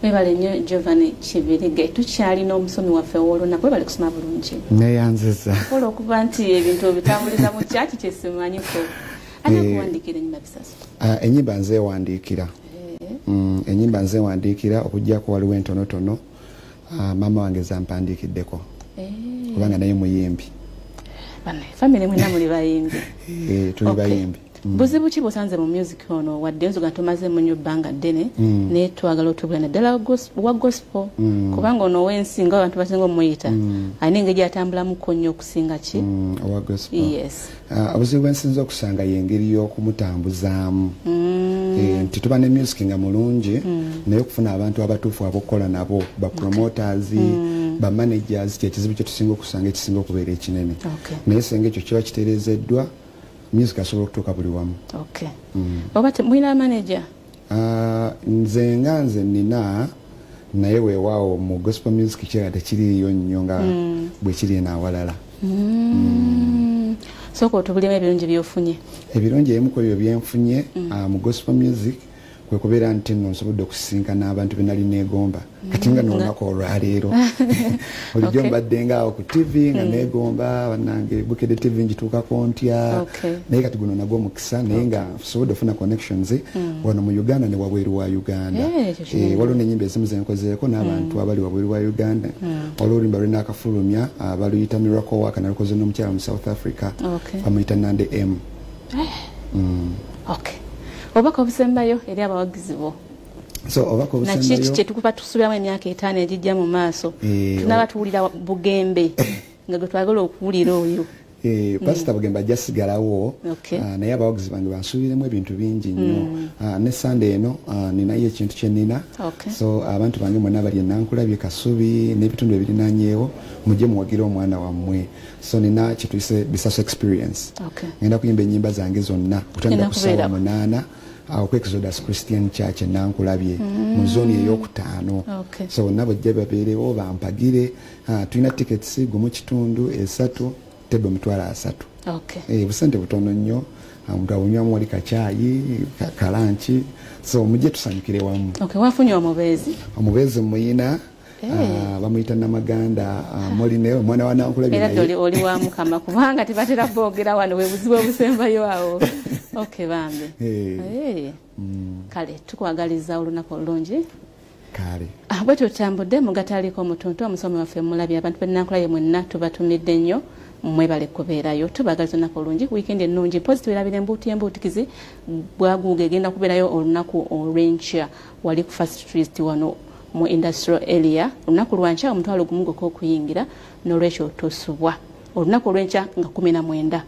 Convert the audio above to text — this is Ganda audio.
Webale nnyo Giovanni Kibirige tukyalina omusomi waffe w'olunaku webale kusoma bulungi. Neyanziza. Kola okuba nti ebintu obitambuliza mu kyaki kyesimanyiko. Ani akuwandiikira ennyimba Bisaso? Ennyimba nzeewandiikira. Ennyimba nzeewandiikira okuggyako waliwo entonotono maama wange zampandiikiddeko. Kubanga naye muyimbi. Family mwena muli bayimbi. Tuli bayimbi. Buzibu ki busanze mu music ono wadde nzuga tumaze mu bbanga ddene ne twagala otubulana ddala wa gospel kubanga ono wensinga abantu basinga omuyita alina engeri atambulamuko nnyo okusinga ki owa gospel. Yes. Obuzibu bwensinza okusanga y'engeri y'okumutambuzaamu nti tuba ne music nga mulungi naye okufuna abantu abatuufu abokukola nabo ba promoters ba managers kyekizibu kye tusinga okusanga ekisinga okubeera ekinene naye senga ekyo kiba kitereezeddwa music asobola okutuuka buli wamu. Okay. Oba mwina manager? Nze nina naye weewaawo mu gospel music kira tekiriyo nnyo nga bwe kiri n'awalala. Sooka otubulemu ebirungi by'ofunye. Ebirungi ebimu ku ebyo byenfunye mu gospel music kwe kubeera nti nno nsobodde okusisinkana abantu be nali neegomba kati nga n'olunaku olwaleero bulijjo mbadde ngaawo ku TV nga neegomba bannange Bukede TV ngituukako ntya naye kati guno nagwo omukisa naye nga nsobodde ofuna connections wano mu Uganda ne wabweru wa Uganda. Waliwo n'ennyimba ezimu zenkozeeko n'abantu abali wabweru wa Uganda. Waliwo oluyimba lwe naakafulumya baluyita Miracle Work nalukoze n'omukyala mu South Africa bamuyita Nande M. Obaka obusembayo eri abawagizi bo. Obaka obusembayo nakiki kyetukuba tusubiramu emyaka 5 egijja mu maaso tunaba tuwulira Bugembe nga gwe twagala okuwulira oyo. Pastor Bugembe ajja sigalawo naye abawagizi bange bansuubiremu ebintu bingi nnyo. Ne Sunday eno ninayo ekintu kye nina so abantu bange mwena bali enankulabye Kasubi n'ebitundu ebirinaanyeewo mujje muwagire omwana wammwe so nina kituyise Bisaso experience. Ngenda kuyimba ennyimba zange zonna kutandika ku ssaawa 8 ku Exodus Christian Church enankulabye mu zooni ey'okutaano. So bonna bajja babeerewo bampagire tulina tickets gumu kitundu 3 tebo mitwala 3. Busente butono nnyo omuntu awunywamu wali kacaayi kalanchi so mujje tusanyukire wamu. Wafunye omubeezi muyina bamuyita Namaganda Moline omwana wa Nankulabye era oli wa Mukama kubanga tibatera boogera wano we buzibu obusembayo awo. Bambe kale tukwagaliza olunaku olungi kale bwe tutambudde mu gataliiko omutonto omusomi waffe mulabye abantu bennankulaye mwenna tubatumidde nnyo mwebale kubeerayo tubagaliza olunaku olungi weekend ennungi positive erabira embuutikizi bwaguuga egenda kubeerayo olunaku olw'enkya wali ku First Street wano mu industrial area olunaku lwankya omutwalo gumu gwokka okuyingira n'olwekyo tosubwa olunaku olw'enkya nga 19